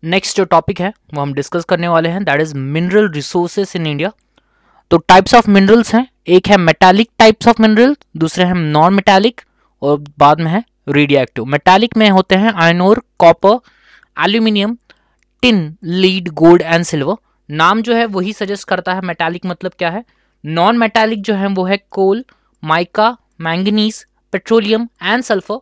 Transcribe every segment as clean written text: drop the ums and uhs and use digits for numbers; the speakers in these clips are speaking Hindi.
नेक्स्ट जो टॉपिक है वो हम डिस्कस करने वाले हैं, that is mineral resources in India. तो टाइप्स ऑफ मिनरल्स हैं, एक है मेटालिक टाइप्स ऑफ मिनरल, दूसरे हैं नॉन मेटालिक और बाद में है रेडियो एक्टिव। मेटालिक में होते हैं iron ore, copper, aluminium, tin, lead, gold and silver. नाम जो है वही सजेस्ट करता है मेटालिक मतलब क्या है। नॉन मेटालिक जो है वो है coal, mica, manganese, petroleum and sulphur.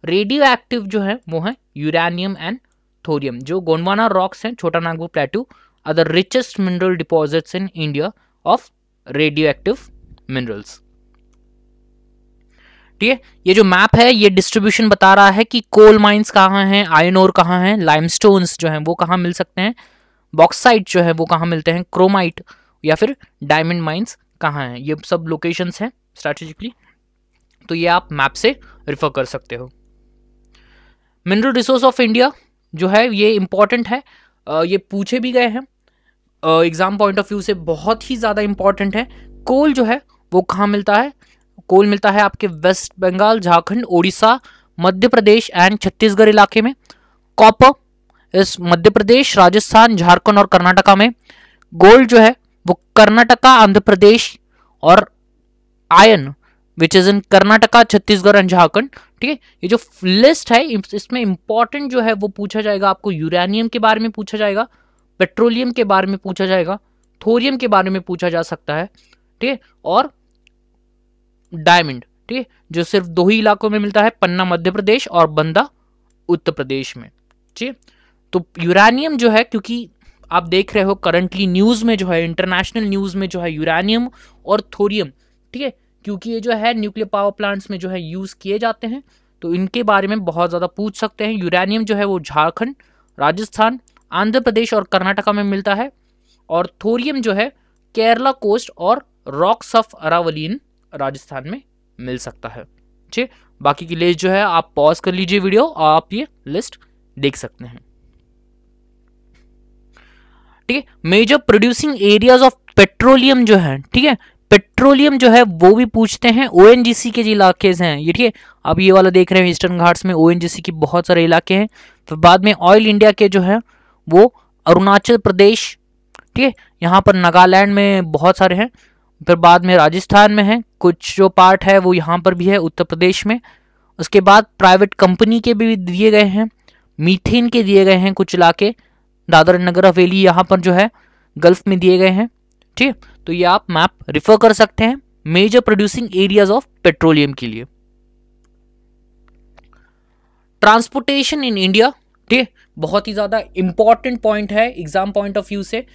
Radioactive जो है वो है यूरेनियम एंड थोरियम। जो गोंडवाना रॉक्स हैं, Chota Nagpur plateau, are the richest mineral deposits in India of radioactive minerals. ठीक है, ये जो मैप है ये डिस्ट्रीब्यूशन बता रहा है कि कोल माइंस कहाँ हैं, आयरन ओर कहाँ हैं, लाइमस्टोन्स जो हैं वो कहाँ मिल सकते हैं, बॉक्साइट जो है वो कहाँ मिलते हैं, क्रोमाइट या फिर डायमंड माइंस कहाँ हैं। ये सब लोकेशंस हैं स्ट्रैटेजिकली, तो ये आप मैप से रिफर कर सकते हो। मिनरल रिसोर्स ऑफ इंडिया जो है ये इंपॉर्टेंट है, ये पूछे भी गए हैं एग्जाम पॉइंट ऑफ व्यू से, बहुत ही ज़्यादा इंपॉर्टेंट है। कोल जो है वो कहाँ मिलता है, कोल मिलता है आपके वेस्ट बंगाल, झारखंड, उड़ीसा, मध्य प्रदेश एंड छत्तीसगढ़ इलाके में। कॉपर इस मध्य प्रदेश, राजस्थान, झारखंड और कर्नाटका में। गोल्ड जो है वो कर्नाटका, आंध्र प्रदेश और iron which is in Karnataka, Chhattisgarh and Jharkhand. ठीक है, ये जो लिस्ट है इसमें इंपॉर्टेंट जो है वो पूछा जाएगा आपको, यूरेनियम के बारे में पूछा जाएगा, पेट्रोलियम के बारे में पूछा जाएगा, थोरियम के बारे में पूछा जा सकता है। ठीक है, और डायमंड, ठीक है, जो सिर्फ दो ही इलाकों में मिलता है, पन्ना मध्य प्रदेश और बंदा उत्तर प्रदेश में। ठीक है, तो यूरेनियम जो है, क्योंकि आप देख रहे हो करंटली न्यूज में जो है, इंटरनेशनल न्यूज में जो है यूरेनियम और थोरियम, ठीक है, क्योंकि ये जो है न्यूक्लियर पावर प्लांट्स में जो है यूज किए जाते हैं, तो इनके बारे में बहुत ज्यादा पूछ सकते हैं। यूरेनियम जो है वो झारखंड, राजस्थान, आंध्र प्रदेश और कर्नाटका में मिलता है, और थोरियम जो है केरला कोस्ट और रॉक्स ऑफ अरावली इन राजस्थान में मिल सकता है। ठीक, बाकी की लिस्ट जो है आप पॉज कर लीजिए वीडियो और आप ये लिस्ट देख सकते हैं। ठीक है, major producing areas of petroleum जो है, ठीक है, पेट्रोलियम जो है वो भी पूछते हैं, ओएनजीसी के जो इलाके हैं ये, ठीक है, अब ये वाला देख रहे हैं ईस्टर्न घाट्स में ओएनजीसी की बहुत सारे इलाके हैं। फिर बाद में ऑयल इंडिया के जो है वो अरुणाचल प्रदेश, ठीक है, यहाँ पर नागालैंड में बहुत सारे हैं। फिर बाद में राजस्थान में है, कुछ जो पार्ट है वो यहाँ पर भी है उत्तर प्रदेश में। उसके बाद प्राइवेट कंपनी के भी दिए गए हैं, मीथेन के दिए गए हैं कुछ इलाके, दादर नगर हवेली यहाँ पर जो है गल्फ में दिए गए हैं। ठीक, तो ये आप मैप रिफर कर सकते हैं major producing areas of petroleum के लिए। ट्रांसपोर्टेशन इन इंडिया, ठीक, बहुत ही ज्यादा इंपॉर्टेंट पॉइंट है एग्जाम पॉइंट ऑफ व्यू से।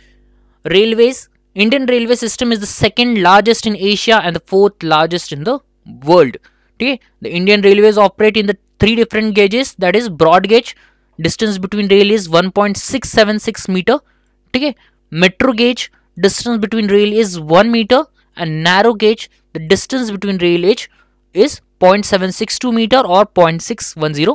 Railways, Indian railway system is the second largest in Asia and the fourth largest in the world. ठीक है, the Indian railways operate in the 3 different gauges, that is broad gauge, distance between rail is 1.676 metre. ठीक है, metro gauge, distance between rail is 1 meter, and narrow gauge, the distance between rail edge is 0.762 meter और 0.610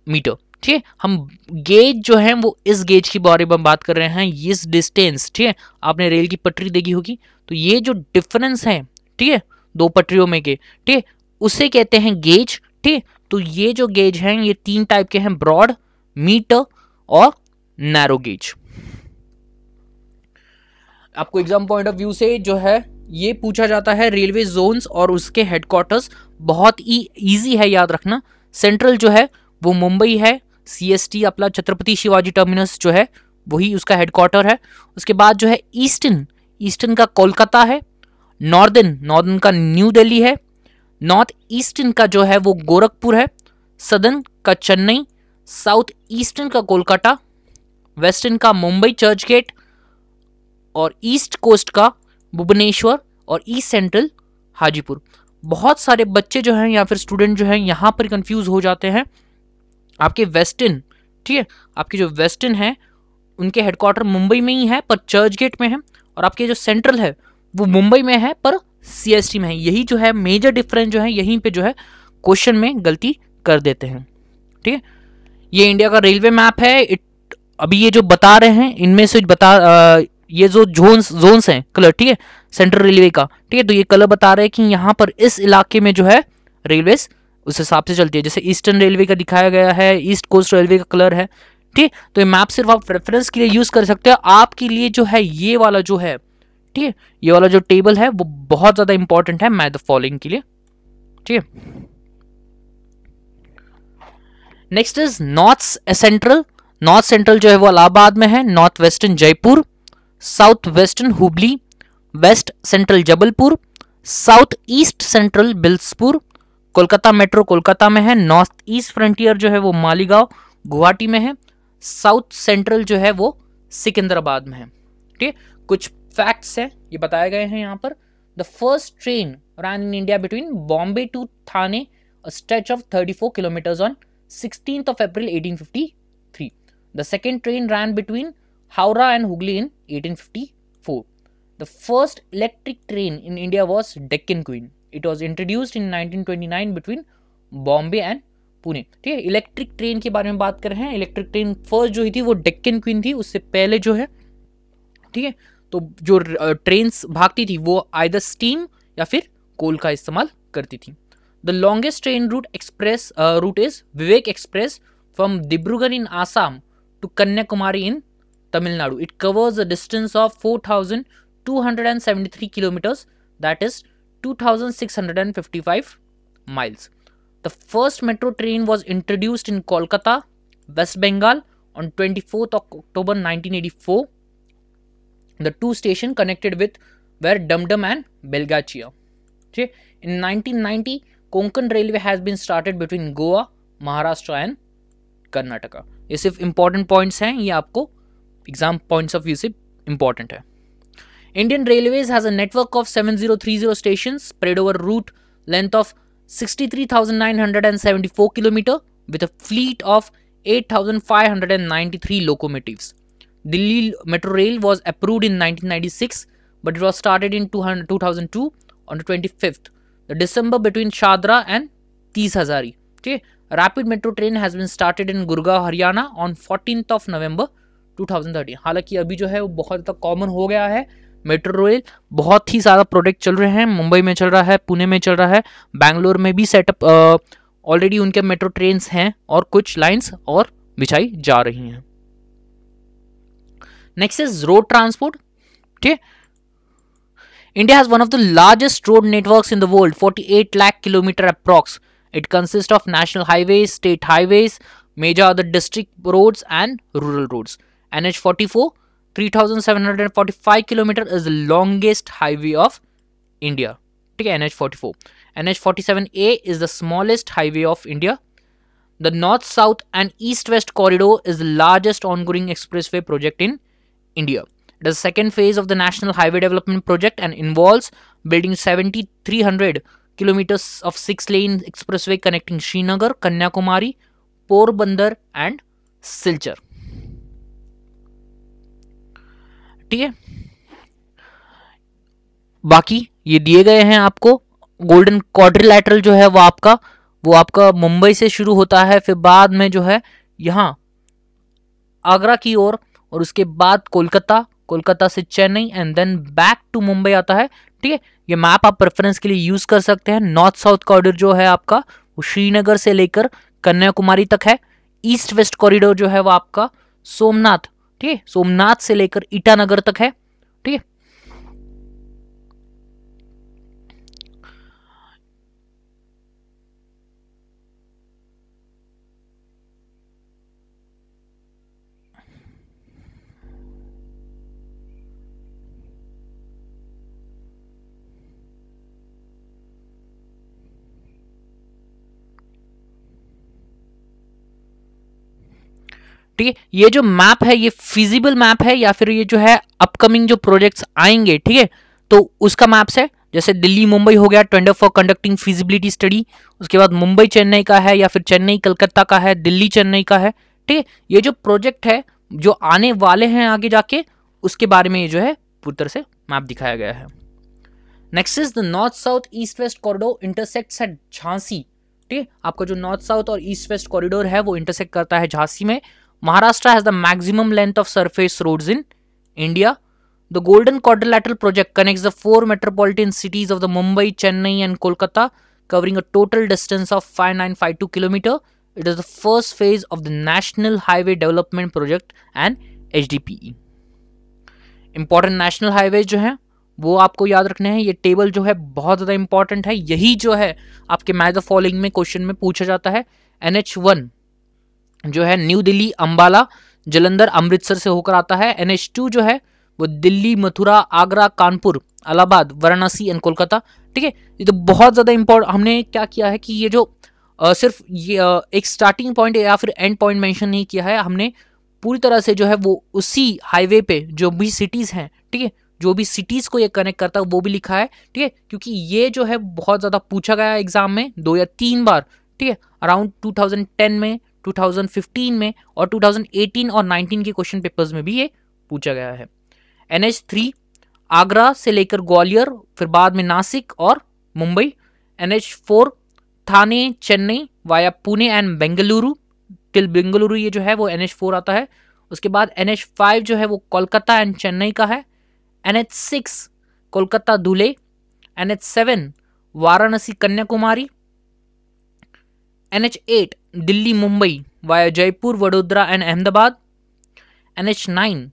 मीटर। ठीक है, हम गेज जो है वो इस गेज के बारे में बात कर रहे हैं, इस डिस्टेंस, ठीक है, आपने रेल की पटरी देखी होगी, तो ये जो डिफरेंस है, ठीक है, दो पटरियों में के, ठीक है, उसे कहते हैं गेज। ठीक है, तो ये जो गेज हैं ये 3 टाइप के हैं, ब्रॉड, मीटर और नैरो गेज। आपको एग्जाम पॉइंट ऑफ व्यू से जो है ये पूछा जाता है रेलवे जोन्स और उसके हेडक्वार्टर्स, बहुत ही इजी है याद रखना। सेंट्रल जो है वो मुंबई है, सीएसटी अपना छत्रपति शिवाजी टर्मिनस जो है वही उसका हेडक्वार्टर है। उसके बाद जो है ईस्टर्न का कोलकाता है, नॉर्दर्न का न्यू दिल्ली है, नॉर्थ ईस्टर्न का जो है वो गोरखपुर है, सदर्न का चेन्नई, साउथ ईस्टर्न का कोलकाता, वेस्टर्न का मुंबई चर्च गेट, और ईस्ट कोस्ट का भुवनेश्वर, और ईस्ट सेंट्रल हाजीपुर। बहुत सारे बच्चे जो हैं या फिर स्टूडेंट जो हैं यहाँ पर कंफ्यूज हो जाते हैं। आपके वेस्टर्न, ठीक है, आपके जो वेस्टर्न है उनके हेडक्वार्टर मुंबई में ही है पर चर्च गेट में है, और आपके जो सेंट्रल है वो मुंबई में है पर सीएसटी में है। यही जो है मेजर डिफरेंस जो है, यहीं पे जो है क्वेश्चन में गलती कर देते हैं। ठीक है, ये इंडिया का रेलवे मैप है। अभी ये जो बता रहे हैं इनमें से ये जो जोन्स हैं कलर, ठीक है, सेंट्रल रेलवे का, ठीक है, तो ये कलर बता रहे हैं कि यहाँ पर इस इलाके में जो है रेलवेज उस हिसाब से चलती है। जैसे ईस्टर्न रेलवे का दिखाया गया है, ईस्ट कोस्ट रेलवे का कलर है ठीक है। तो ये मैप सिर्फ आप रेफरेंस के लिए यूज कर सकते हो, आपके लिए जो है ये वाला जो है, ठीक है, ये वाला जो टेबल है वो बहुत ज्यादा इंपॉर्टेंट है मैथ फॉलोइंग के लिए, ठीक है। Next is north central. North central जो है वो इलाहाबाद में है, north western Jaipur, south western Hubli, west central Jabalpur, south east central Bilaspur, Kolkata metro Kolkata में है, नॉर्थ ईस्ट फ्रंटियर जो है वो मालीगांव गुवाहाटी में है, साउथ सेंट्रल जो है वो सिकंदराबाद में है, ठीक है। कुछ फैक्ट्स है ये बताए गए हैं यहाँ पर। The first train ran in India between Bombay to Thane, a stretch of 34 kilometers on 16th of April 1853. The second train ran between Howrah and Hooghly in 1854. The first electric train in India was Deccan Queen. It was introduced in 1929 between Bombay and Pune, ठीक है। इलेक्ट्रिक ट्रेन के बारे में बात कर रहे हैं। इलेक्ट्रिक ट्रेन फर्स्ट जो हुई थी वो डेक्कन क्वीन थी, उससे पहले जो है, ठीक है, तो जो ट्रेन्स भागती थी वो आइदर स्टीम या फिर कोल का इस्तेमाल करती थी। The longest train route is Vivek Express from Dibrugarh in Assam to Kanyakumari in Tamil Nadu. It covers a distance of 4273 kilometres, that is 2655 miles. The first metro train was introduced in Kolkata, West Bengal on 24th October 1984. The two stations connected with were Dum Dum and Belgachia. Okay. In 1990, Konkan Railway has been started between Goa, Maharashtra and Karnataka. ये सिर्फ important points हैं, ये आपको exam points of view से important है। Indian Railways has a network of 7030 stations spread over route length of 63,974 km with a fleet of 8,593 locomotives. Delhi Metro Rail was approved in 1996, but it was started in 2002 on the 25th the December between Shadra and Tees Hazari. Okay. Rapid metro train has been started in Gurgaon, Haryana on 14th of November 2013. हालांकि अभी जो है वो बहुत ज़्यादा कॉमन हो गया है, मेट्रो रेल बहुत ही ज़्यादा प्रोजेक्ट चल रहे हैं, मुंबई में चल रहा है, पुणे में चल रहा है, बैंगलोर में भी सेटअप ऑलरेडी उनके मेट्रो ट्रेन्स हैं और कुछ लाइंस और बिछाई जा रही हैं। नेक्स्ट इज रोड ट्रांसपोर्ट, ठीक है। India has one of the largest road networks in the world, 48 lakh kilometer approx. It consists of national highways, state highways, major other district roads and rural roads. NH44, 3,745 kilometer is the longest highway of India. ठीक है, NH44. NH47A is the smallest highway of India. The north-south and east-west corridor is the largest ongoing expressway project in India. It is the second phase of the National Highway Development Project and involves building 7,300 kilometers of 6-lane expressway connecting Srinagar, Kanyakumari, Porbandar and Silchar. ठीक है, बाकी ये दिए गए हैं आपको। गोल्डन क्वाड्रिलैटरल जो है वो आपका मुंबई से शुरू होता है, फिर बाद में जो है यहाँ आगरा की ओर और उसके बाद कोलकाता से Chennai and then back to Mumbai आता है। ठीक है, ये मैप आप रेफरेंस के लिए यूज कर सकते हैं। नॉर्थ साउथ कॉरिडोर जो है आपका वो श्रीनगर से लेकर कन्याकुमारी तक है। ईस्ट वेस्ट कॉरिडोर जो है वो आपका सोमनाथ, ठीक है, सोमनाथ से लेकर ईटानगर तक है। ठीक है, ठीक है, ये जो मैप है ये फिजिबल मैप है या फिर ये जो है अपकमिंग जो प्रोजेक्ट्स आएंगे, ठीक है, तो उसका मैप्स है। जैसे दिल्ली मुंबई हो गया, tender for conducting feasibility study. उसके बाद मुंबई चेन्नई का है या फिर चेन्नई कलकत्ता का है, दिल्ली चेन्नई का है। ठीक है, ये जो प्रोजेक्ट है जो आने वाले हैं आगे जाके, उसके बारे में ये जो है पूरी तरह से मैप दिखाया गया है। Next is the north south east west corridor intersects at Jhansi. ठीक है, आपका जो नॉर्थ साउथ और ईस्ट वेस्ट कॉरिडोर है वो इंटरसेक्ट करता है झांसी में। Maharashtra has the maximum length of surface roads in India. The Golden Quadrilateral project connects the 4 metropolitan cities of the Mumbai, Chennai and Kolkata, covering a total distance of 5952 km. It is the first phase of the National Highway Development Project and HDPE. Important national highway जो है वो आपको याद रखने हैं। ये टेबल जो है बहुत ज़्यादा इंपॉर्टेंट है, यही जो है आपके मैच द फॉलोइंग में क्वेश्चन में पूछा जाता है। NH1 जो है न्यू दिल्ली, अंबाला, जलंधर, अमृतसर से होकर आता है। NH2 जो है वो दिल्ली, मथुरा, आगरा, कानपुर, इलाहाबाद, वाराणसी एंड कोलकाता। ठीक है, ये तो बहुत ज़्यादा इंपॉर्टेंट। हमने क्या किया है कि ये जो सिर्फ ये एक स्टार्टिंग पॉइंट या फिर एंड पॉइंट मेंशन नहीं किया है, हमने पूरी तरह से जो है वो उसी हाईवे पे जो भी सिटीज़ हैं, ठीक है, जो भी सिटीज़ को ये कनेक्ट करता है वो भी लिखा है। ठीक है, क्योंकि ये जो है बहुत ज़्यादा पूछा गया एग्जाम में 2 या 3 बार। ठीक है, अराउंड 2010 में, 2015 में और 2018 और 19 के क्वेश्चन पेपर्स में भी ये पूछा गया है। NH3 आगरा से लेकर ग्वालियर, फिर बाद में नासिक और Mumbai. NH4 Thane, Chennai via Pune and Bengaluru till Bengaluru, ये जो है वो NH4 आता है। उसके बाद NH5 जो है वो कोलकाता एंड चेन्नई का है। NH6 Kolkata Dhule. NH7 Varanasi Kanyakumari. NH8 Delhi Mumbai via Jaipur, Vadodara and Ahmedabad. NH9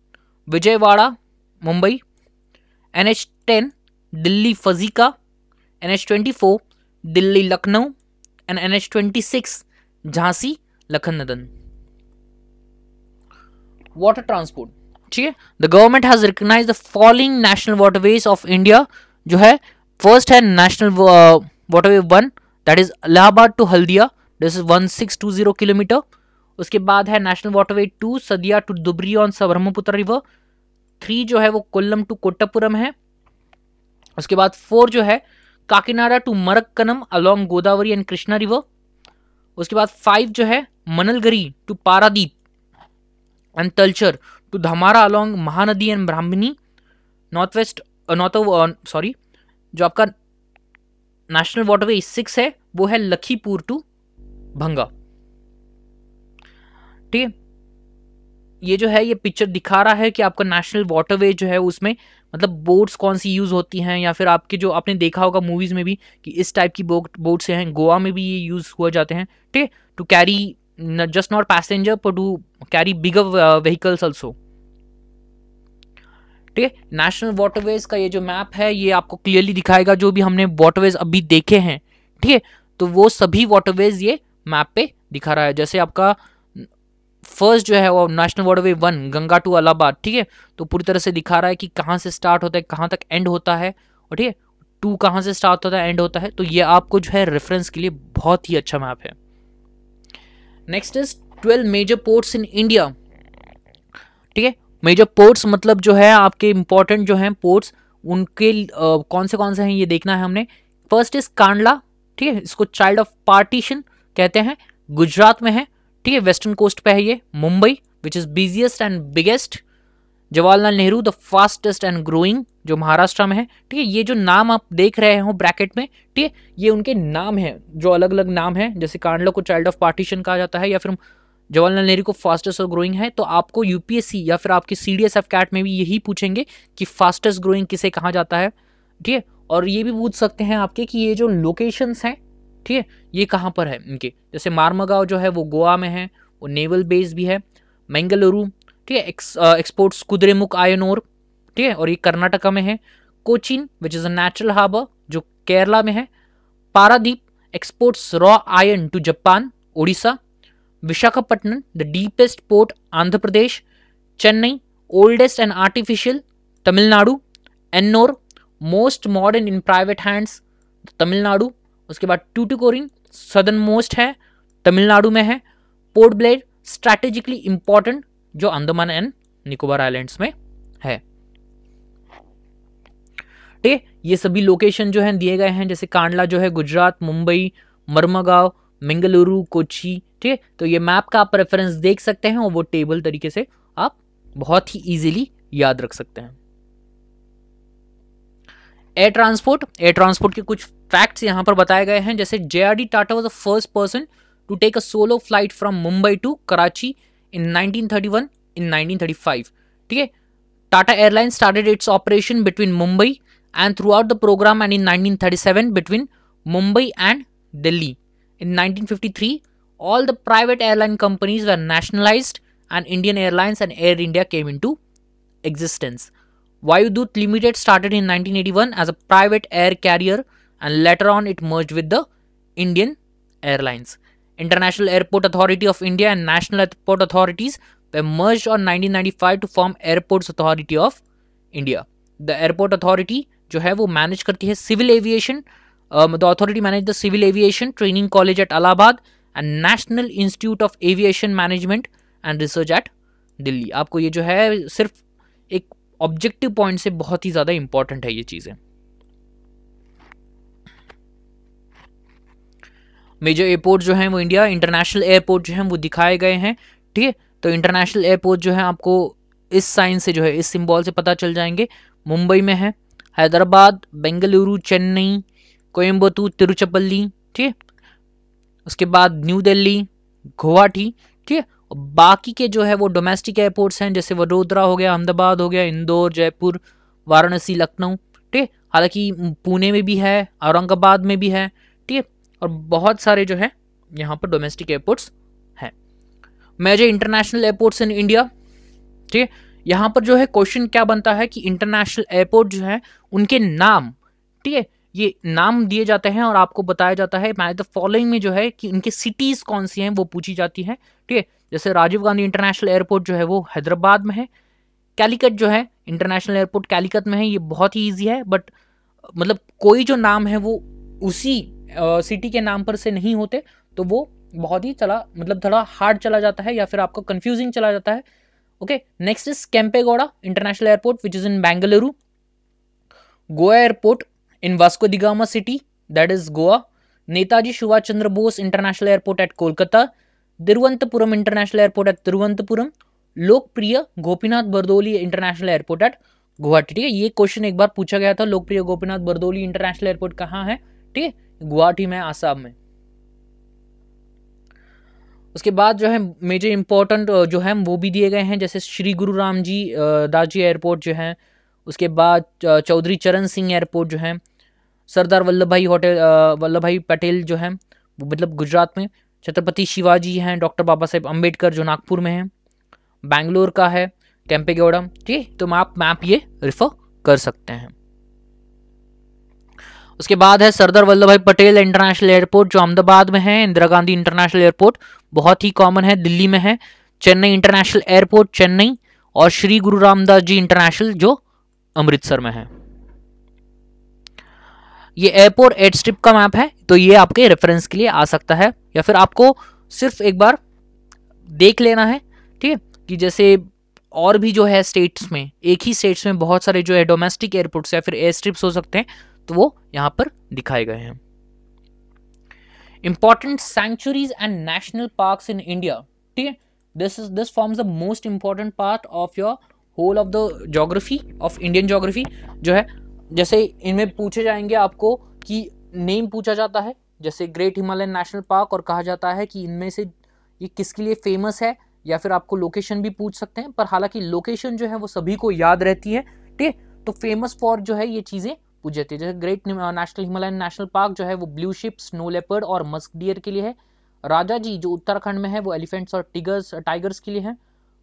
Vijayawada Mumbai. NH10 Delhi Fazilka. NH24 Delhi Lucknow and NH26 Jhansi Lakhnadon. Water transport, ठीक है, the government has recognised the following national waterways of India. जो है फर्स्ट है national waterway 1, that is Allahabad to Haldia, this is 1620 kilometre. उसके बाद है national waterway 2, Sadiya to Dhubri on Brahmaputra river. 3 जो है वो कोल्लम टू कोट्टापुरम है। उसके बाद 4 जो है Kakinada to Marakkanam along Godavari and Krishna river. उसके बाद 5 जो है Mangalgadi to Paradip and Talcher to Dhamra along Mahanadi and Brahmani. जो आपका नेशनल वाटरवे 6 है वो है लखीपुर टू भंगा। ठीक है, ये जो है ये पिक्चर दिखा रहा है कि आपका नेशनल वाटरवे जो है उसमें मतलब बोट्स कौन सी यूज होती हैं, या फिर आपके जो आपने देखा होगा मूवीज में भी कि इस टाइप की बोट से हैं। गोवा में भी ये यूज हुआ जाते हैं, ठीक है, to carry just not passenger पर to carry bigger vehicles also. ठीक है, नेशनल वाटरवेज का ये जो मैप है ये आपको क्लियरली दिखाएगा जो भी हमने वाटरवेज अभी देखे हैं। ठीक है, तो वो सभी वाटरवेज ये मैप पे दिखा रहा है। जैसे आपका फर्स्ट जो है वो national waterway 1 Ganga to Allahabad, ठीक है, तो पूरी तरह से दिखा रहा है कि कहाँ से स्टार्ट होता है, कहाँ तक एंड होता है, और ठीक है 2 कहाँ से स्टार्ट होता है, एंड होता है। तो ये आपको जो है रेफरेंस के लिए बहुत ही अच्छा मैप है। Next is 12 major ports in India. ठीक है, मेजर पोर्ट्स मतलब जो है आपके इंपॉर्टेंट जो है पोर्ट्स, उनके कौन से हैं ये देखना है हमने। फर्स्ट इज कांडला, ठीक है, इसको चाइल्ड ऑफ पार्टीशन कहते हैं, गुजरात में है। ठीक है, वेस्टर्न कोस्ट पे है ये। Mumbai which is busiest and biggest. Jawaharlal Nehru the fastest and growing, जो महाराष्ट्र में है। ठीक है, ये जो नाम आप देख रहे हो ब्रैकेट में, ठीक है, ये उनके नाम हैं जो अलग अलग नाम है। जैसे कांडला को चाइल्ड ऑफ पार्टीशन कहा जाता है, या फिर जवाहरलाल नेहरू को फास्टेस्ट और ग्रोइंग है। तो आपको यूपीएससी या फिर आपके CDSF कैट में भी यही पूछेंगे कि फास्टेस्ट ग्रोइंग किसे कहा जाता है। ठीक है, और ये भी पूछ सकते हैं आपके कि ये जो लोकेशंस हैं, ठीक है, ये कहाँ पर है इनके। जैसे मार्मागांव जो है वो गोवा में है, वो नेवल बेस भी है। मंगलुरु, ठीक है, एक्सपोर्ट्स कुद्रेमुख आयरन ओर, ठीक है, और ये कर्नाटका में है। Cochin which is a natural harbour, जो केरला में है। Paradip exports raw iron to Japan, Odisha. Visakhapatnam the deepest port, Andhra Pradesh. Chennai oldest and artificial, Tamil Nadu. Ennore most modern in private hands, Tamil Nadu. उसके बाद टूटिकोरिन सदर्न मोस्ट है, तमिलनाडु में है। पोर्ट ब्लेयर स्ट्रैटेजिकली इंपॉर्टेंट, जो अंडमान एंड निकोबार आइलैंड्स में है। ठीक है, ये सभी लोकेशन जो है दिए गए हैं। जैसे कांडला जो है गुजरात, मुंबई, मरमगांव, मंगलुरु, कोची। ठीक है, तो ये मैप का आप रेफरेंस देख सकते हैं और वो टेबल तरीके से आप बहुत ही इजीली याद रख सकते हैं। एयर ट्रांसपोर्ट के कुछ फैक्ट्स यहां पर बताए गए हैं। जैसे JRD Tata was the first person to take a solo flight from Mumbai to Karachi in 1931 in 1935। ठीक है, Tata airline started its operation between Mumbai and throughout the programme and in 1937 between Mumbai and Delhi. In 1953, all the private airline companies were nationalized and Indian Airlines and Air India came into existence. Vayudoot Limited started in 1981 as a private air carrier and later on it merged with the Indian Airlines. International Airport Authority of India and National Airport Authorities were merged on 1995 to form Airports Authority of India. The Airport Authority जो है वो मैनेज करती है civil aviation, the authority manage the civil aviation training college at Allahabad and national institute of aviation management and research at Delhi. आपको ये जो है सिर्फ एक ऑब्जेक्टिव पॉइंट से बहुत ही ज्यादा इंपॉर्टेंट है ये चीजें. मेजर एयरपोर्ट जो है वो इंडिया इंटरनेशनल एयरपोर्ट जो है वो दिखाए गए हैं. ठीक है, तो इंटरनेशनल एयरपोर्ट जो है आपको इस साइन से जो है इस सिंबल से पता चल जाएंगे. मुंबई में है, हैदराबाद, बेंगलुरु, चेन्नई, कोयम्बतूर, तिरुचिरापल्ली. ठीक है, उसके बाद न्यू दिल्ली, गुवाहाटी. ठीक है, और बाकी के जो है वो डोमेस्टिक एयरपोर्ट्स हैं जैसे वडोदरा हो गया, अहमदाबाद हो गया, इंदौर, जयपुर, वाराणसी, लखनऊ. ठीक है, हालांकि पुणे में भी है, औरंगाबाद में भी है. ठीक है, और बहुत सारे जो है यहाँ पर डोमेस्टिक एयरपोर्ट्स हैं. Major international airports in India. ठीक है, यहाँ पर जो है क्वेश्चन क्या बनता है कि इंटरनेशनल एयरपोर्ट जो है उनके नाम, ठीक है, ये नाम दिए जाते हैं और आपको बताया जाता है मैच द फॉलोइंग में जो है कि उनके सिटीज कौन सी हैं वो पूछी जाती है. ठीक है, जैसे राजीव गांधी इंटरनेशनल एयरपोर्ट जो है वो हैदराबाद में है. कैलिकट जो है इंटरनेशनल एयरपोर्ट कैलिकट में है. ये बहुत ही ईजी है, बट मतलब कोई जो नाम है वो उसी सिटी के नाम पर से नहीं होते तो वो बहुत ही मतलब थोड़ा हार्ड चला जाता है या फिर आपको कंफ्यूजिंग चला जाता है. Okay, next is Kempegowda international airport which is in Bengaluru. Goa airport in Vasco da Gama city, that is Goa. Netaji Subhash Chandra Bose international airport at Kolkata. Thiruvananthapuram international airport at Thiruvananthapuram. Lokpriya Gopinath Bordoloi international airport at Guwahati. ठीक है, ये क्वेश्चन एक बार पूछा गया था, लोकप्रिय गोपीनाथ बरदोली इंटरनेशनल एयरपोर्ट कहाँ है. ठीक है, गुवाहाटी में, आसाम में. उसके बाद जो है मेजर इंपॉर्टेंट जो है वो भी दिए गए हैं जैसे श्री गुरु राम जी दास जी एयरपोर्ट जो है. उसके बाद चौधरी चरण सिंह एयरपोर्ट जो है. सरदार वल्लभ भाई पटेल जो है वो मतलब गुजरात में. छत्रपति शिवाजी हैं, डॉक्टर बाबा साहेब अम्बेडकर जो नागपुर में है. बैंगलोर का है केम्पेगौड़ा. ठीक, तो आप मैप ये रेफर कर सकते हैं. उसके बाद है सरदार वल्लभ भाई पटेल इंटरनेशनल एयरपोर्ट जो अहमदाबाद में है. इंदिरा गांधी इंटरनेशनल एयरपोर्ट बहुत ही कॉमन है, दिल्ली में है. चेन्नई इंटरनेशनल एयरपोर्ट चेन्नई, और श्री गुरु रामदास जी इंटरनेशनल जो अमृतसर में है. ये एयरपोर्ट 8 स्ट्रिप का मैप है, तो ये आपके रेफरेंस के लिए आ सकता है या फिर आपको सिर्फ एक बार देख लेना है. ठीक है, कि जैसे और भी जो है स्टेट्स में, एक ही स्टेट्स में बहुत सारे जो है डोमेस्टिक एयरपोर्ट्स या फिर एयर स्ट्रिप्स हो सकते हैं, तो वो यहां पर दिखाए गए हैं. Important sanctuaries and national parks in India. ठीक है, this forms the most important part of your whole of the geography of Indian geography जो है. जैसे इनमें पूछे जाएंगे आपको कि नेम पूछा जाता है जैसे ग्रेट हिमालयन नेशनल पार्क, और कहा जाता है कि इनमें से ये किसके लिए फेमस है, या फिर आपको लोकेशन भी पूछ सकते हैं, पर हालांकि लोकेशन जो है वो सभी को याद रहती है. ठीक है, तो फेमस फॉर जो है ये चीजें पूछ जाती है. जैसे great national Himalayan national park जो है वो ब्लू शिप, स्नो लेपर्ड और मस्क डियर के लिए है. राजा जी जो उत्तराखंड में है वो एलिफेंट्स और टाइगर्स के लिए है.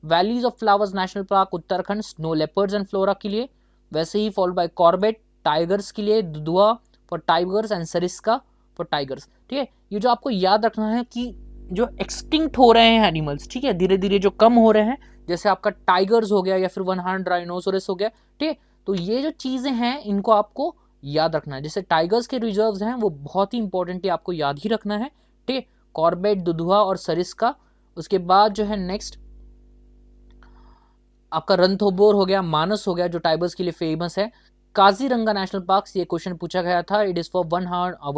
Valleys of flowers national park Uttarakhand, snow leopards and flora के लिए. वैसे ही फॉलोड बाय कॉर्बेट टाइगर्स के लिए, Dudhwa for tigers and Sariska for tigers. ठीक है, ये जो आपको याद रखना है कि जो एक्सटिंक्ट हो रहे हैं एनिमल्स, ठीक है, धीरे धीरे जो कम हो रहे हैं, जैसे आपका टाइगर्स हो गया या फिर वन हॉर्न राइनोसोरस हो गया. ठीक है, तो ये जो चीजें हैं इनको आपको याद रखना है. जैसे टाइगर्स के रिजर्व्स हैं वो बहुत ही इंपॉर्टेंट है, आपको याद ही रखना है. ठीक है, कॉर्बेट, दुधुआ और सरिस्का. उसके बाद जो है नेक्स्ट आपका रणथंभौर हो गया, मानस हो गया जो टाइगर्स के लिए फेमस है. काजीरंगा नेशनल पार्क, ये क्वेश्चन पूछा गया था. It is for one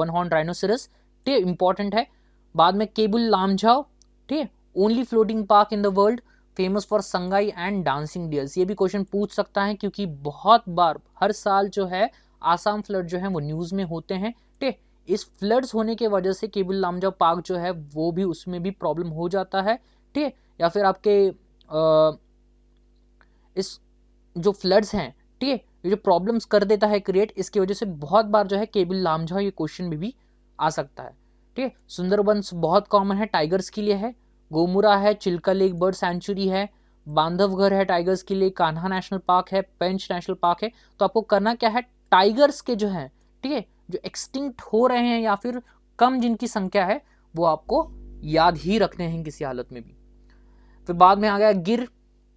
horn rhinoceros. ठीक है, इंपॉर्टेंट है. बाद में केबुल लामझाओ, ठीक है, only floating park in the world, famous for Sangai and dancing dears. ये भी क्वेश्चन पूछ सकता है क्योंकि बहुत बार हर साल जो है आसाम फ्लड जो है वो न्यूज में होते हैं. ठीक है, इस फ्लड्स होने के वजह से केबुल लामझाओ पार्क जो है वो भी, उसमें भी प्रॉब्लम हो जाता है. ठीक है, या फिर आपके इस जो फ्लड्स हैं, ठीक है, ये जो प्रॉब्लम्स कर देता है क्रिएट, इसकी वजह से बहुत बार जो है केबुल लामझाओ ये क्वेश्चन भी आ सकता है. ठीक है। सुंदरबंस बहुत कॉमन है, टाइगर्स के लिए है। गोमुरा है, चिल्का लेक बर्ड सेंचुरी है, बांधवघर है टाइगर्स के लिए, कान्हा नेशनल पार्क है, पेंच नेशनल पार्क है। तो आपको करना क्या है, टाइगर्स के जो है, ठीक है, जो एक्सटिंक्ट हो रहे हैं या फिर कम जिनकी संख्या है, वो आपको याद ही रखने हैं किसी हालत में भी। फिर बाद में आ गया गिर,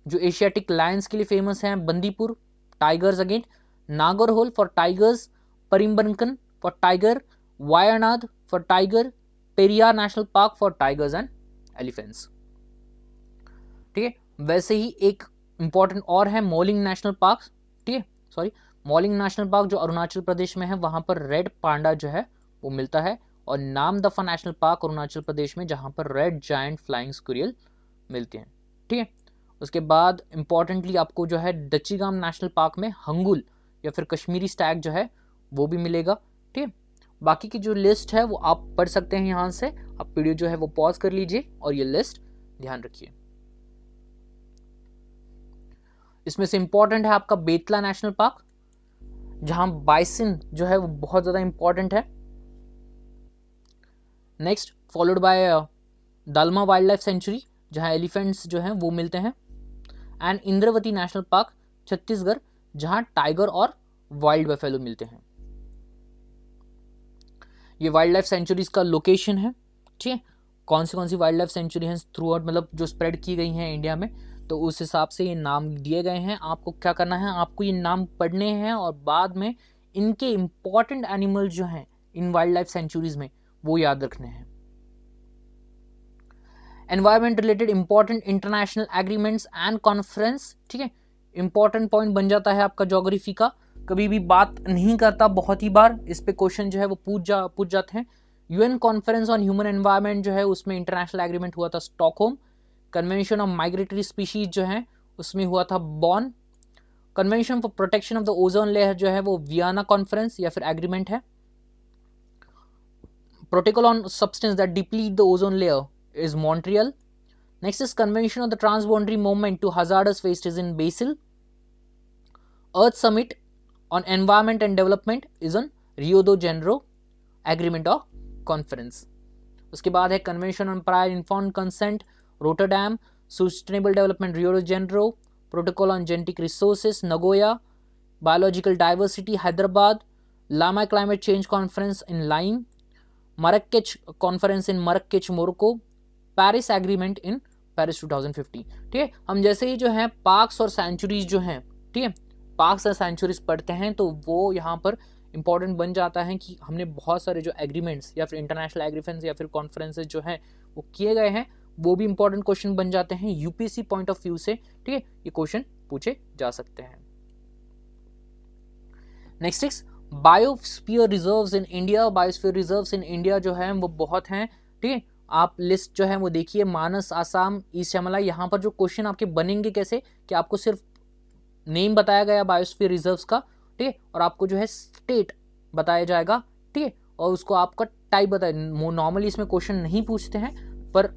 जो एशियाटिक लायंस के लिए फेमस है। Bandipur tigers again, Nagarhole for tigers, Parambikulam for tiger, Wayanad for tiger, Periyar national park for tigers and elephants. ठीक है। वैसे ही एक इंपॉर्टेंट और है मॉलिंग नेशनल पार्क, ठीक है, सॉरी मॉलिंग नेशनल पार्क जो अरुणाचल प्रदेश में है, वहां पर रेड पांडा जो है वो मिलता है। और नामदफा नेशनल पार्क अरुणाचल प्रदेश में, जहां पर रेड जायंट फ्लाइंग स्क्विरल मिलते हैं। ठीक है। उसके बाद इंपॉर्टेंटली आपको जो है दच्चीगाम नेशनल पार्क में हंगुल या फिर कश्मीरी स्टैग जो है वो भी मिलेगा। ठीक है। बाकी की जो लिस्ट है वो आप पढ़ सकते हैं यहाँ से, आप वीडियो जो है वो पॉज कर लीजिए और ये लिस्ट ध्यान रखिए। इसमें से इंपॉर्टेंट है आपका बेतला नेशनल पार्क, जहां बाइसन जो है वो बहुत ज्यादा इंपॉर्टेंट है। Next followed by dalma wild life sanctuary, जहां एलिफेंट्स जो हैं वो मिलते हैं। And Indravati national park Chhattisgarh, जहां टाइगर और वाइल्ड बफेलो मिलते हैं। ये वाइल्ड लाइफ सेंचुरीज का लोकेशन है। ठीक है। कौन सी वाइल्ड लाइफ सेंचुरी हैं थ्रू आउट, मतलब जो स्प्रेड की गई हैं इंडिया में, तो उस हिसाब से ये नाम दिए गए हैं। आपको क्या करना है, आपको ये नाम पढ़ने हैं और बाद में इनके इंपॉर्टेंट एनिमल जो हैं इन वाइल्ड लाइफ सेंचुरीज में वो याद रखने हैं। Environment related important international agreements and conference, ठीक है, इंपॉर्टेंट पॉइंट बन जाता है आपका ज्योग्राफी का। कभी भी बात नहीं करता, बहुत ही बार इस पे क्वेश्चन जो है वो पूछ जाते हैं। UN conference on human environment जो है उसमें इंटरनेशनल एग्रीमेंट हुआ था Stockholm. Convention of migratory species जो है उसमें हुआ था Bonn. Convention for protection of the ozone layer जो है वो वियना कॉन्फ्रेंस या फिर एग्रीमेंट है। Protocol on substance that deplete the ozone layer is Montreal. Next is Convention on the Transboundary Movement to Hazardous Waste is in Basel. Earth Summit on Environment and Development is on Rio de Janeiro Agreement of Conference. उसके बाद है Convention on Prior Informed Consent Rotterdam, Sustainable Development Rio de Janeiro, Protocol on Genetic Resources Nagoya, Biological Diversity Hyderabad, Lama Climate Change Conference in Lime, Marrakech Conference in Marrakech Morocco, Paris agreement in Paris 2050। ठीक है। हम जैसे ही जो है पार्क्स और सेंचुरीज जो हैं, ठीक है, पार्क्स और सेंचुरीज पढ़ते हैं तो वो यहाँ पर इंपॉर्टेंट बन जाता है कि हमने बहुत सारे जो एग्रीमेंट्स या फिर इंटरनेशनल एग्रीमेंट्स या फिर कॉन्फ्रेंसेज जो हैं वो किए गए हैं, वो भी इंपॉर्टेंट क्वेश्चन बन जाते हैं यूपीएससी पॉइंट ऑफ व्यू से। ठीक है, ये क्वेश्चन पूछे जा सकते हैं। Next is biosphere reserves in India. Biosphere reserves in India जो है वो बहुत हैं। ठीक है, आप लिस्ट जो है वो देखिए, मानस, आसाम, ईस्ट हिमालय। यहाँ पर जो क्वेश्चन आपके बनेंगे कैसे कि आपको सिर्फ नेम बताया गया बायोस्फीयर रिजर्व्स का, ठीक है, और आपको जो है स्टेट बताया जाएगा, ठीक है, और उसको आपका टाइप बताया। नॉर्मली इसमें क्वेश्चन नहीं पूछते हैं पर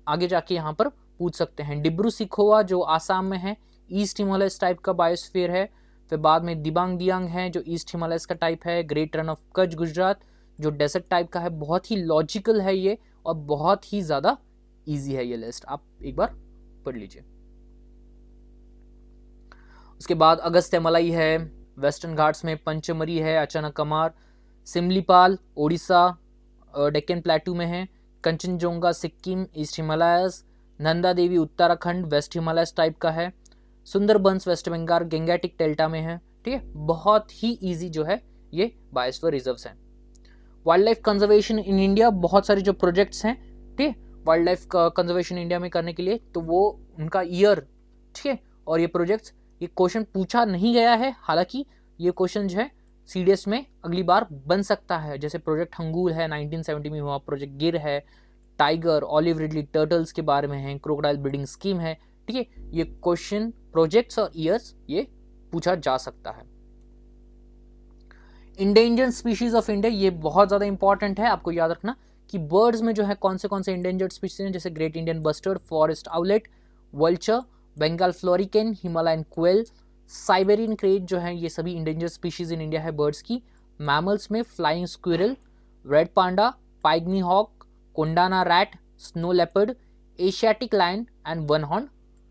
आगे जाके यहाँ पर पूछ सकते हैं। डिब्रू सिखोवा जो आसाम में है, ईस्ट हिमालय टाइप का बायोस्फीयर है। फिर बाद में दिबांग दियांग है जो ईस्ट हिमालय का टाइप है। Great run of Kutch Gujarat जो डेजर्ट टाइप का है। बहुत ही लॉजिकल है ये और बहुत ही ज्यादा इजी है ये लिस्ट, आप एक बार पढ़ लीजिए। उसके बाद अगस्त्यमलाई है, वेस्टर्न घाट्स में पंचमरी है, अचानक कमार, सिमलीपाल ओडिशा डेक्कन प्लेटू में है, Kanchenjunga Sikkim east Himalayas, Nanda Devi Uttarakhand west Himalayas type का है, Sundarbans west Bengal Gangetic delta में है। ठीक है, बहुत ही इजी जो है ये बायोस्फीयर रिजर्व्स हैं। Wild life conservation in India, बहुत सारे जो प्रोजेक्ट्स हैं, ठीक है, वाइल्ड लाइफ कंजर्वेशन इंडिया में करने के लिए, तो वो उनका ईयर, ठीक है, और ये प्रोजेक्ट्स, ये क्वेश्चन पूछा नहीं गया है, हालांकि ये क्वेश्चन जो है सीडीएस में अगली बार बन सकता है। जैसे प्रोजेक्ट हंगूल है 1970 में हुआ, प्रोजेक्ट गिर है, टाइगर, ऑलिव रिडली टर्टल्स के बारे में है, क्रोकोडाइल ब्रीडिंग स्कीम है। ठीक है, ये क्वेश्चन प्रोजेक्ट्स और ईयर्स ये पूछा जा सकता है। इंडेंजर्ड स्पीशीज ऑफ इंडिया, ये बहुत ज्यादा इंपॉर्टेंट है, आपको याद रखना कि बर्ड्स में जो है कौन से इंडेंजर्ड स्पीशीज हैं, जैसे great Indian bustard, forest owlet, vulture, Bengal florican, Himalayan quail, Siberian crane जो है, ये सभी इंडेंजर्ड स्पीशीज इन इंडिया है बर्ड्स की। मैमल्स में flying squirrel, red panda, pygmy hog, Kondana rat, snow leopard, Asiatic lion and one horn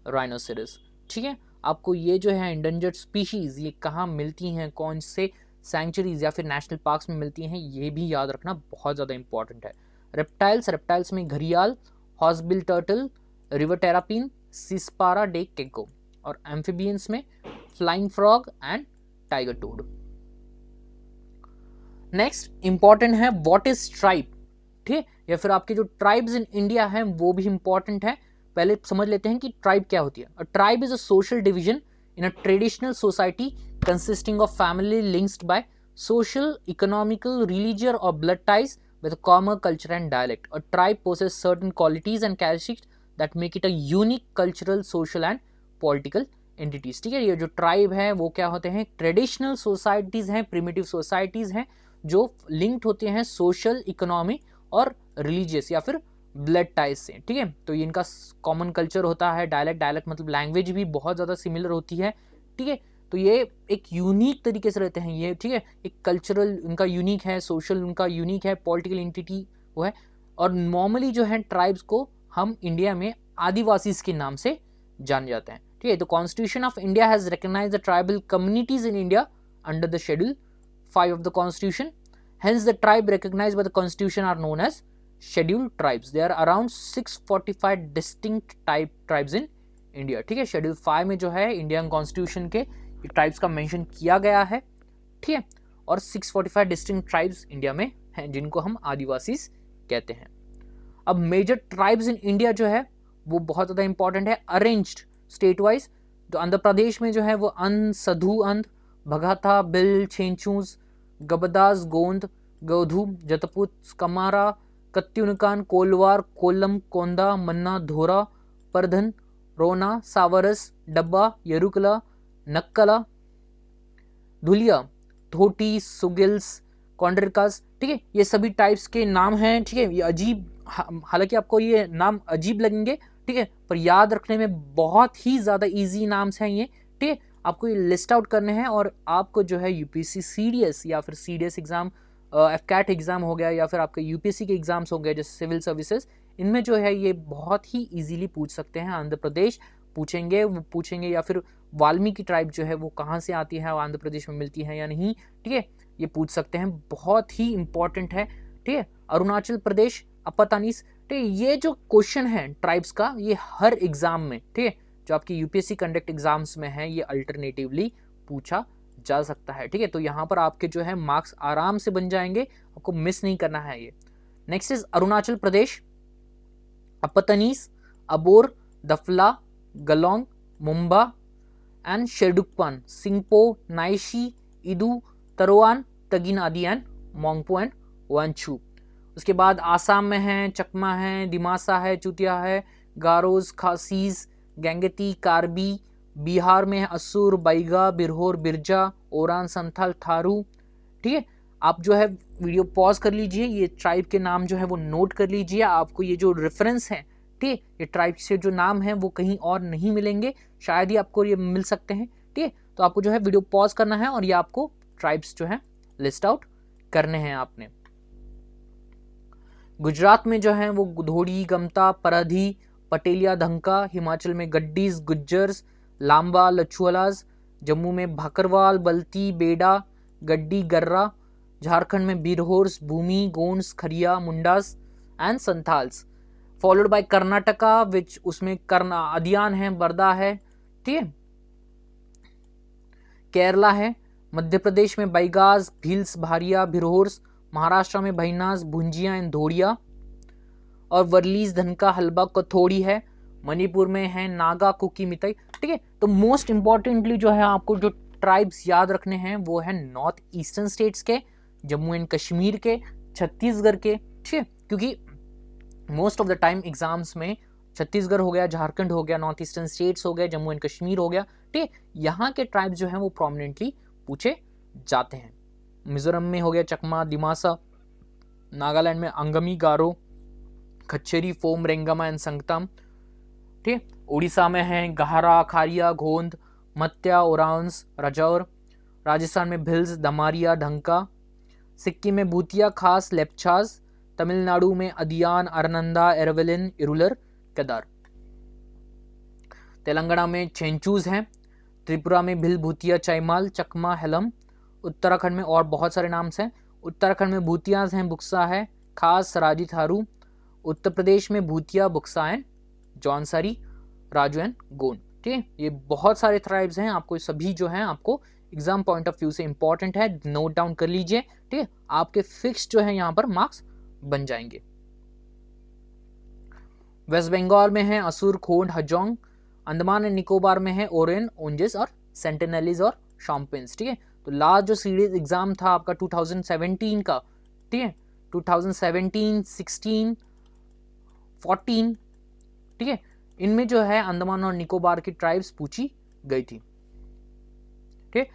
rhinoceros. ठीक है, आपको ये जो है इंडेंजर्ड स्पीशीज ये कहाँ मिलती हैं, कौन से सैंक्चुरीज या फिर नेशनल पार्क्स में मिलती हैं, ये भी याद रखना बहुत ज़्यादा इंपॉर्टेंट है। रेप्टाइल्स में घड़ियाल, hawksbill turtle, river terrapin, Sispara day gecko, और एम्फिबियंस में flying frog and tiger toad. Next important है व्हाट इज ट्राइब। ठीक है, या फिर आपके जो ट्राइब्स इन इंडिया हैं वो भी इंपॉर्टेंट है। पहले समझ लेते हैं कि ट्राइब क्या होती है। अ tribe is a social division in a traditional society consisting of family linked by social, economical, religious or blood ties with a common culture and dialect. A tribe possesses certain qualities and characteristics that make it a unique cultural, social and political entities. ठीक है, ये जो ट्राइब है वो क्या होते हैं, ट्रेडिशनल सोसाइटीज हैं, प्रिमिटिव सोसाइटीज हैं जो लिंक्ड होते हैं सोशल, इकोनॉमी और रिलीजियस या फिर ब्लड टाइज से। ठीक है, तो ये इनका कॉमन कल्चर होता है। डायलेक्ट मतलब लैंग्वेज भी बहुत ज़्यादा सिमिलर होती है। ठीक है, तो ये एक यूनिक तरीके से रहते हैं ये। ठीक है, एक कल्चरल उनका यूनिक है, सोशल उनका यूनिक है, पॉलिटिकल एंटिटी वो है। और नॉर्मली जो है ट्राइब्स को हम इंडिया में आदिवासी के नाम से जाने जाते हैं। ठीक है, तो constitution of India has recognised the tribal communities in India under the schedule 5 of the constitution. Hence the tribe recognised by the constitution are known as scheduled tribes. There are around 645 distinct tribes in India. ठीक है, शेड्यूल 5 में जो है इंडियन कॉन्स्टिट्यूशन के ट्राइब्स का मेंशन किया गया है। ठीक है, और 645 डिस्टिंक्ट ट्राइब्स इंडिया में हैं जिनको हम आदिवासी कहते हैं। अब मेजर ट्राइब्स इन इंडिया जो है वो बहुत ज़्यादा इंपॉर्टेंट है, अरेंज्ड स्टेट वाइज। तो आंध्र प्रदेश में जो है वो अंध, सधु अंध, भगाथा, बिल, छेंचूस, गबदास, गोंद, गौधू, जतपुत, कमारा, कत्युनकान, कोलवार, कोल्लम, कोंदा, मन्ना, धोरा, परधन, रोना, सावरस, डब्बा, यरुकला, नक्कला, धुलिया, धोटी, सुगिल्स, कॉन्ड्रिकास। ठीक है, ये सभी टाइप्स के नाम हैं। ठीक है, ये अजीब, हालांकि आपको ये नाम अजीब लगेंगे, ठीक है, पर याद रखने में बहुत ही ज़्यादा इजी नाम्स हैं ये। ठीक है, आपको ये लिस्ट आउट करने हैं और आपको जो है यूपीएससी सीडीएस या फिर सीडीएस एग्जाम, एफकैट एग्जाम हो गया या फिर आपके यूपीएससी के एग्जाम्स हो गए जैसे सिविल सर्विसेज, इनमें जो है ये बहुत ही इजीली पूछ सकते हैं। आंध्र प्रदेश पूछेंगे या फिर वाल्मीकि ट्राइब जो है वो कहाँ से आती है, आंध्र प्रदेश में मिलती है या नहीं। ठीक है, ये पूछ सकते हैं, बहुत ही इंपॉर्टेंट है। ठीक है, अरुणाचल प्रदेश, अपतानीस। ठीक है, ये जो क्वेश्चन है ट्राइब्स का ये हर एग्जाम में, ठीक है, जो आपकी यूपीएससी कंडक्ट एग्जाम्स में है ये अल्टरनेटिवली पूछा जा सकता है। ठीक है, तो यहाँ पर आपके जो है मार्क्स आराम से बन जाएंगे, आपको मिस नहीं करना है ये। Next is Arunachal Pradesh, Apatanis, Abor, Dafla, Galong, Momba and Sherdukpen, Singpho, Nyishi, Idu, Taroan, Tagin Adi and मोंगपो and Wanchu. उसके बाद आसाम में है, चकमा है, दिमासा है, चुतिया है, गारोज, खासीज, गंगती, कार्बी। बिहार में है असुर, बैगा, बिरहोर, बिरजा, ओरान, संथाल, थारू। ठीक है, आप जो है वीडियो पॉज कर लीजिए, ये ट्राइब के नाम जो है वो नोट कर लीजिए। आपको ये जो रेफरेंस है, ठीक है, ये ट्राइब से जो नाम है वो कहीं और नहीं मिलेंगे, शायद ही आपको ये मिल सकते हैं। ठीक है, तो आपको जो है वीडियो पॉज करना है और ये आपको ट्राइब्स जो है लिस्ट आउट करने हैं आपने। गुजरात में जो है वो गुधोड़ी, गमता, परधी, पटेलिया, धंका। हिमाचल में गड्डीज, गुज्जर्स, लांबा, लछुआलाज। जम्मू में भाकरवाल, बल्ती, बेडा, गड्डी, गर्रा। झारखंड में बिरहोर्स, Bhumij, Gonds, Kharia, Mundas and Santhals. Followed by Karnataka which उसमें कर्ना अदियान है, बरदा है। ठीक है, केरला है। मध्य प्रदेश में बैगाज, भील्स, भारिया, भिरहोर्स। महाराष्ट्र में भैनास, भुंजिया एंड धोड़िया और वर्लीज, धनका, हलबा, कथोड़ी है। मणिपुर में है नागा, कुकी, मितई। ठीक है, तो मोस्ट इंपॉर्टेंटली जो है आपको जो ट्राइब्स याद रखने हैं वो है नॉर्थ ईस्टर्न स्टेट्स के, जम्मू एंड कश्मीर के, छत्तीसगढ़ के। ठीक है, क्योंकि most of the time exams में छत्तीसगढ़ हो गया, झारखंड हो गया, नॉर्थ ईस्टर्न स्टेट्स हो गए, जम्मू एंड कश्मीर हो गया। ठीक है, यहाँ के ट्राइब्स जो हैं वो प्रोमिनेंटली पूछे जाते हैं। मिजोरम में हो गया चकमा, दिमासा। नागालैंड में अंगमी, गारो, खच्चरी, फोम, रेंगमा एंड संगतम। ठीक है, उड़ीसा में है गहरा, खारिया, घोंद, मत्या, ओरांस, राजौर। राजस्थान में भिल्स, दमारिया, ढंका। सिक्किम में भूतिया, खास, लेपचास। तमिलनाडु में अदियान, अरनंदा, एरवलिन, इरुलर, केदार। तेलंगाना में चेंचूज हैं। त्रिपुरा में भिल, भूतिया, चाईमाल, चकमा, हेलम। उत्तराखंड में और बहुत सारे नाम हैं। उत्तराखंड में भूतियाज हैं, बुक्सा है, खास, सराजी, थारू। उत्तर प्रदेश में भूतिया, बुक्सा एंड जौनसारी, राजू एंड गोंड। ठीक है, ये बहुत सारे ट्राइब्स हैं, आपको सभी जो हैं आपको एग्जाम पॉइंट ऑफ व्यू से इंपॉर्टेंट है, नोट डाउन कर लीजिए। ठीक है, आपके फिक्स जो है यहाँ पर मार्क्स बन जाएंगे। वेस्ट बंगाल में है असुर, खोंड, हजोंग। अंडमान एंड निकोबार में है ओरेन, ओंजेस और सेंटिनेलीज और शॉम्पेन्स। ठीक है, तो लास्ट जो सीरीज एग्जाम था आपका 2017 का, ठीक है, 2017, 16, 14, ठीक है, इनमें जो है अंडमान और निकोबार की ट्राइब्स पूछी गई थी। ठीक,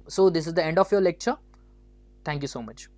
so this is the end of your lecture. Thank you so much.